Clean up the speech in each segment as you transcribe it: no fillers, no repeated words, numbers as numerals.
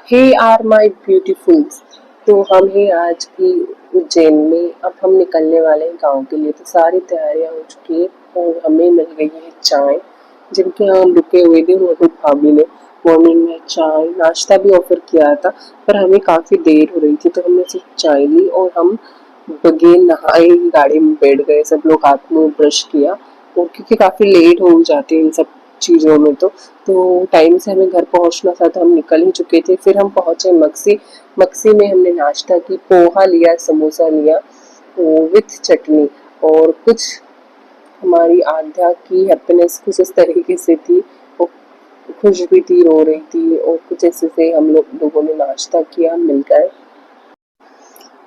Hey are my beautifuls. तो हम हैं आज भी उज्जैन में। अब हम निकलने वाले हैं गांव के लिए। तो सारी तैयारियां हो चुकी है और हमें मिल गई है चाय, जिनके यहाँ हम रुके हुए थे। रोहित भाभी ने मॉर्निंग में चाय नाश्ता भी ऑफर किया था, पर हमें काफ़ी देर हो रही थी तो हमने सिर्फ चाय ली और हम बगैर नहाए ही गाड़ी में बैठ गए। सब लोग हाथ मुंह ब्रश किया और क्योंकि काफ़ी लेट हो जाते हैं इन सब चीज़ों में तो टाइम से हमें घर पहुंचना था तो हम निकल ही चुके थे। फिर हम पहुंचे मक्सी। मक्सी में हमने नाश्ता की, पोहा लिया, समोसा लिया विथ चटनी। और कुछ हमारी आध्या की हैप्पीनेस कुछ इस तरीके से थी, वो खुश भी थी, रो रही थी और कुछ ऐसे से हम लोगों ने नाश्ता किया मिलकर।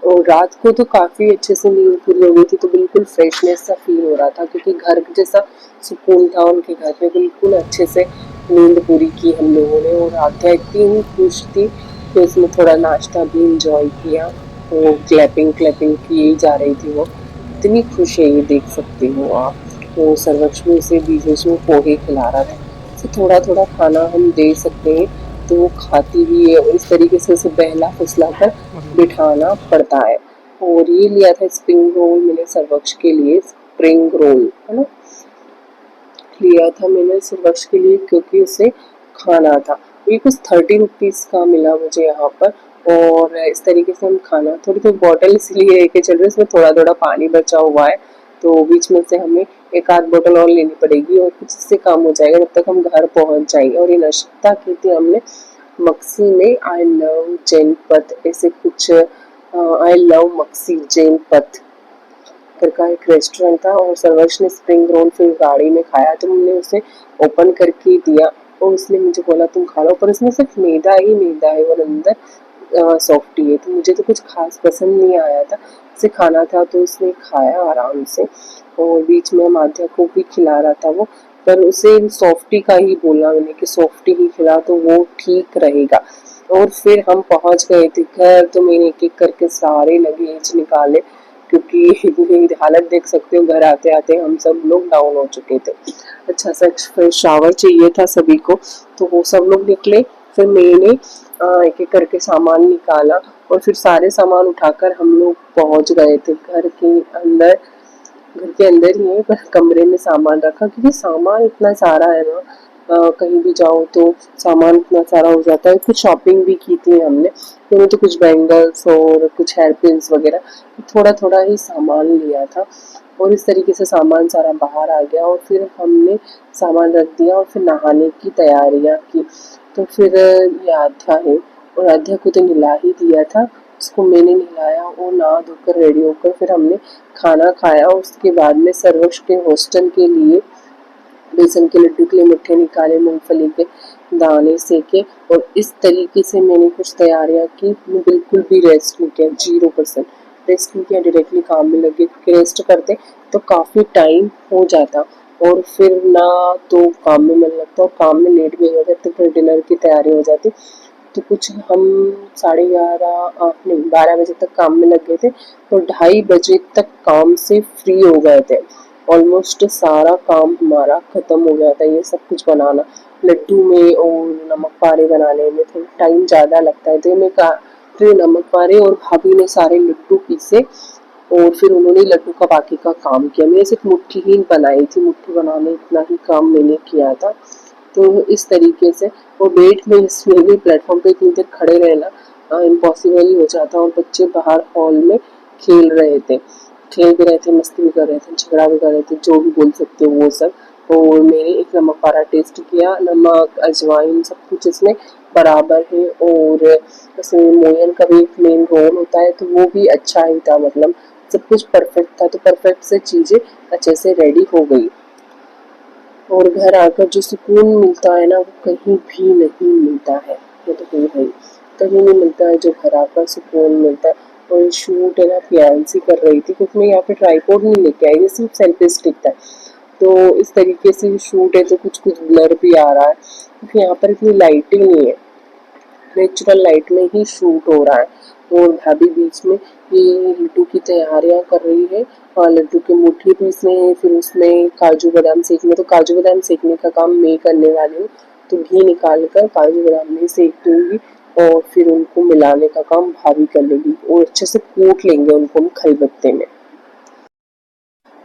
और रात को तो काफ़ी अच्छे से नींद पूरी हो गई थी, तो बिल्कुल फ्रेशनेस सा फील हो रहा था क्योंकि घर जैसा सुकून था उनके घर में। बिल्कुल अच्छे से नींद पूरी की हम लोगों ने और आध्या इतनी खुश थी कि उसमें थोड़ा नाश्ता भी इंजॉय किया और क्लैपिंग क्लैपिंग की जा रही थी। वो इतनी खुश है, ये देख सकते हो आप। वो सर्वलक्ष्मी उसे बीच बीच में पोहे खिला रहा था। तो थोड़ा थोड़ा खाना हम दे सकते हैं तो वो खाती भी है और इस तरीके से उसे बहला फुसला कर बिठाना पड़ता है। और ये लिया था स्प्रिंग रोल मैंने सर्वक्ष के लिए, स्प्रिंग रोल है ना, लिया था मैंने सर्वक्ष के लिए क्योंकि उसे खाना था। ये कुछ 30 रुपीज़ का मिला मुझे यहाँ पर। और इस तरीके से हम खाना, थोड़ी थोड़ी बॉटल इसलिए लेके चल रहे हैं, इसमें थोड़ा थोड़ा पानी बचा हुआ है तो बीच में से हमें एक आध बोतल और लेनी पड़ेगी और कुछ इससे काम हो जाएगा जब तक हम घर पहुंच जाएंगे। और ये नाश्ता की थी हमने मक्सी में, आई लव जैनपथ ऐसे कुछ, आई लव मक्सी जैनपथ घर का एक रेस्टोरेंट था। और सर्वक्ष ने स्प्रिंग रोल फिर गाड़ी में खाया तो हमने उसे ओपन करके दिया और उसने मुझे बोला तुम खा लो, पर उसमें सिर्फ मैदा ही मैदा है और अंदर सॉफ्टी है, तो मुझे तो कुछ खास पसंद नहीं आया था। उसे खाना था तो उसने खाया आराम से और बीच में माध्या को भी खिला रहा था वो, पर उसे सॉफ्टी का ही बोला मैंने कि सॉफ्टी ही खिला तो वो ठीक रहेगा। और फिर हम पहुंच गए थे घर, तो मैंने एक एक करके सारे लगेज निकाले क्योंकि मेरी हालत देख सकते हो, घर आते आते हम सब लोग डाउन हो चुके थे। अच्छा सा फ्रेश शावर चाहिए था सभी को, तो वो सब लोग निकले। फिर मैंने एक एक करके सामान निकाला और फिर सारे सामान उठाकर हम लोग पहुंच गए थे घर के अंदर। घर के अंदर ही है पर कमरे में सामान रखा क्योंकि सामान इतना सारा है ना, कहीं भी जाओ तो सामान इतना सारा हो जाता है। कुछ शॉपिंग भी की थी हमने, तो तो कुछ बैंगल्स और कुछ हेयर पिन्स वगैरह थोड़ा थोड़ा ही सामान लिया था। और इस तरीके से सामान सारा बाहर आ गया और फिर हमने सामान रख दिया और फिर नहाने की तैयारियां की। तो फिर ये आध्या है और आध्या को तो नहला ही दिया था, उसको मैंने नहलाया और नहा धोकर रेडी होकर फिर हमने खाना खाया। उसके बाद में सर्वक्ष के हॉस्टल के लिए बेसन के लड्डू के लिए मिठे निकाले, मूंगफली के दाने सेके और इस तरीके से मैंने कुछ तैयारियां की। मैं बिल्कुल भी रेस्ट नहीं किया, 0% रेस्ट नहीं किया, डायरेक्टली काम में लगे क्योंकि रेस्ट करते तो काफ़ी टाइम हो जाता और फिर ना तो काम में मन लगता और काम में लेट भी हो जाते तो फिर डिनर की तैयारी हो जाती। तो कुछ हम 11:30 नहीं 12 बजे तक काम में लग गए थे, तो 2:30 बजे तक काम से फ्री हो गए थे। ऑलमोस्ट सारा काम हमारा खत्म हो गया था। ये सब कुछ बनाना, लड्डू में और नमक पारे बनाने में थोड़ा टाइम ज़्यादा लगता है, तो मैं कहा फिर नमक पारे और भाभी ने सारे लड्डू पीसे और फिर उन्होंने लड्डू का बाकी का काम किया। मैंने सिर्फ मुट्ठी ही बनाई थी, मुट्ठी बनाने इतना ही काम मैंने किया था। तो इस तरीके से वो वेट में इसमें भी प्लेटफॉर्म पे इतनी देर खड़े रहना इम्पॉसिबल ही हो जाता। और बच्चे बाहर हॉल में खेल रहे थे, खेल भी रहे थे, मस्ती भी कर रहे थे, झगड़ा भी कर रहे थे, जो भी बोल सकते हो वो सब। और मैंने एक नमक पारा टेस्ट किया, नमक अजवाइन सब कुछ इसमें बराबर है और इसमें मोयन का भी एक मेन रोल होता है तो वो भी अच्छा ही था। मतलब सब कुछ परफेक्ट था, तो परफेक्ट से चीज़ें अच्छे से रेडी हो गई। और घर आकर जो सुकून मिलता है ना वो कहीं भी नहीं मिलता है, ये तो कहीं भाई कहीं नहीं मिलता है जो घर आकर सुकून मिलता है। और शूट है ना फियांसी कर रही थी क्योंकि मैं यहाँ पे ट्राईपोड नहीं लेके आई, ये सिर्फ सेल्फी स्टिक था। तो इस तरीके से शूट है तो कुछ कुछ ब्लर भी आ रहा है क्योंकि यहाँ पर इतनी लाइटिंग नहीं है, नेचुरल लाइट में ही शूट हो रहा है। और भाभी बीच में ये लड्डू की तैयारियां कर रही है और लड्डू की मुट्ठी भी इसमें, फिर उसमें काजू बादाम सेकने, तो काजू बादाम सेकने का काम मैं करने वाली हूँ तो घी निकाल कर काजू बादाम में सेक दूंगी और फिर उनको मिलाने का काम भाभी कर लेगी और अच्छे से कूट लेंगे उनको हम खलबत्ते में।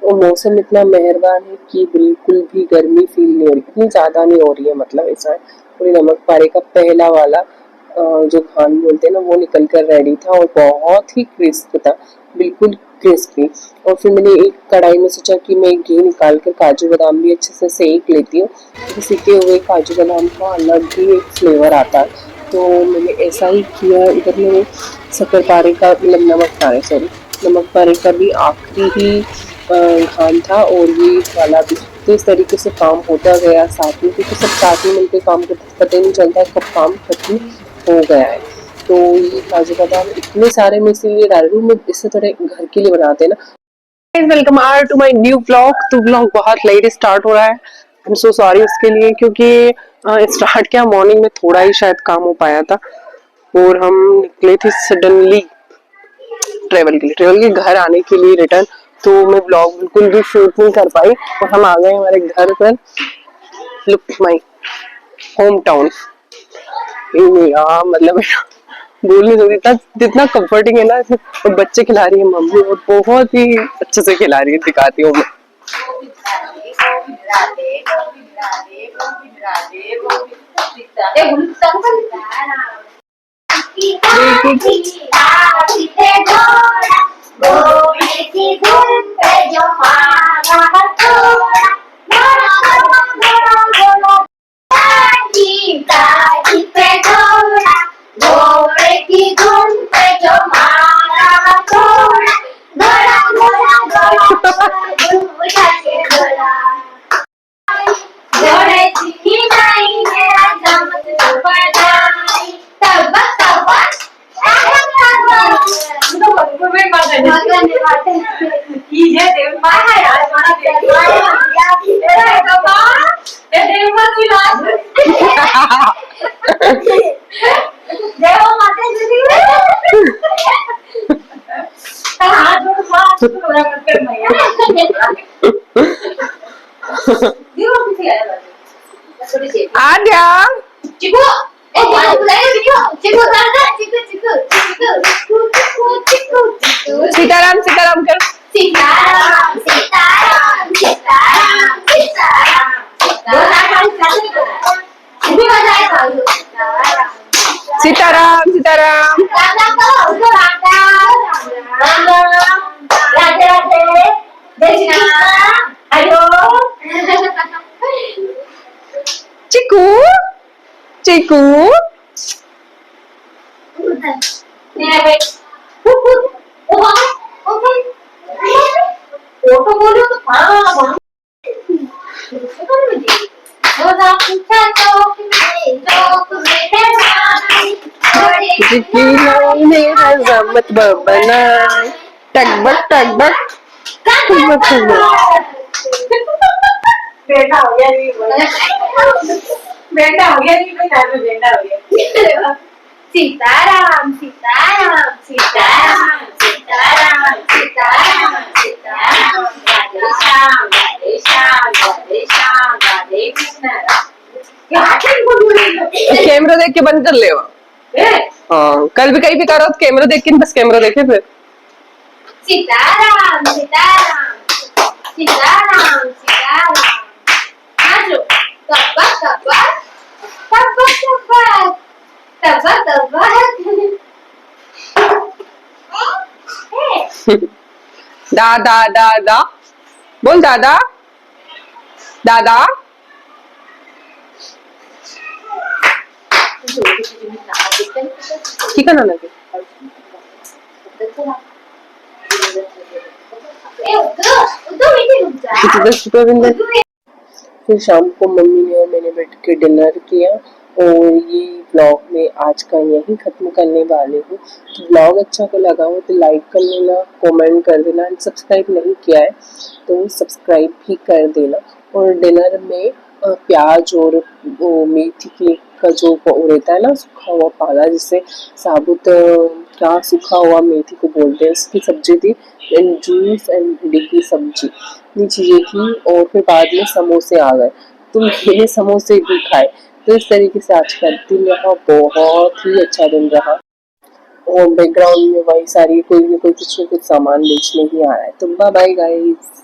और मौसम इतना मेहरबान है कि बिल्कुल भी गर्मी फील नहीं हो रही, इतनी ज्यादा नहीं हो रही है, मतलब ऐसा है। पूरी नमक पारे का पहला वाला जो खान बोलते हैं ना वो निकल कर रेडी था और बहुत ही क्रिस्प था, बिल्कुल क्रिस्पी। और फिर मैंने एक कढ़ाई में सोचा कि मैं घी निकाल कर काजू बादाम भी अच्छे से सेक लेती हूँ, तो सेके हुए काजू बादाम का अलग ही एक फ्लेवर आता है। तो मैंने ऐसा ही किया। इधर मैंने शक्कर पारे का, मतलब नमक पारे का भी आखिरी ही खान था और ये वाला भी। तो इस तरीके से काम होता गया साथ में, क्योंकि सब साथ में मिलकर काम करते, पता ही नहीं चलता कब काम खत्म हो गया है। तो ये काजू बादाम इतने सारे मैं इसीलिए डाल रही हूँ, मैं इससे थोड़े घर के लिए बनाते हैं ना। Welcome are to my new vlog. तो व्लॉग बहुत लेट स्टार्ट हो रहा है, आई एम सो सॉरी उसके लिए, क्योंकि स्टार्ट किया मॉर्निंग में, थोड़ा ही शायद काम हो पाया था और हम निकले थे सडनली ट्रेवल के घर आने के लिए रिटर्न। तो मैं ब्लॉग बिल्कुल भी शूट नहीं कर पाई और हम आ गए हमारे घर पर। Look my home town. मतलब बोल नहीं सकती, इतना जितना कंफर्टिंग है ना। और बच्चे खिला रही है मम्मी और बहुत ही अच्छे से खिला रही है, दिखाती हूँ मैं। आद्या चिकू सीताराम सीताराम कर। सीताराम सीताराम सीताराम सीताराम सीताराम चिकू चिकू मत बना टकबक बेटा हो गया जी, बेटा हो गया जी, बेटा हो गया। सीताराम सीताराम सीताराम सीताराम सीताराम सीताराम राधे श्याम राधे श्याम राधे श्याम राधे कृष्ण। कैमरा देख के बंद कर ले। हाँ कल भी कहीं भी करो तो कैमरा देख के, बस कैमरा देखे फिर। सीताराम सीताराम सीताराम सीताराम आजो तब्बा तब्बा तब्बा तब्बा तब्बा तब्बा। दादा दादा बोल, दादा दादा। ठीक है ना लगे फिर शाम को मम्मी ने और मैंने बैठ के डिनर किया और ये ब्लॉग में आज का यही खत्म करने वाले हूँ। तो ब्लॉग अच्छा को लगा हो तो लाइक कर लेना, कमेंट कर देना, सब्सक्राइब नहीं किया है तो सब्सक्राइब भी कर देना। और डिनर में प्याज और वो मेथी का जो रहता है ना सूखा हुआ पाला, जिससे साबुत क्या सूखा हुआ मेथी को बोलते हैं, उसकी सब्जी थी एंड जूस एंड भिंडी की सब्जी, ये चीजें थी। और फिर बाद में समोसे आ गए तो मैंने समोसे भी खाए। तो इस तरीके से आज का दिन रहा, बहुत ही अच्छा दिन रहा। और बैकग्राउंड में वही सारी कोई ना कोई कुछ न कुछ सामान बेचने ही आ रहा है। तो बाय बाय गाइस।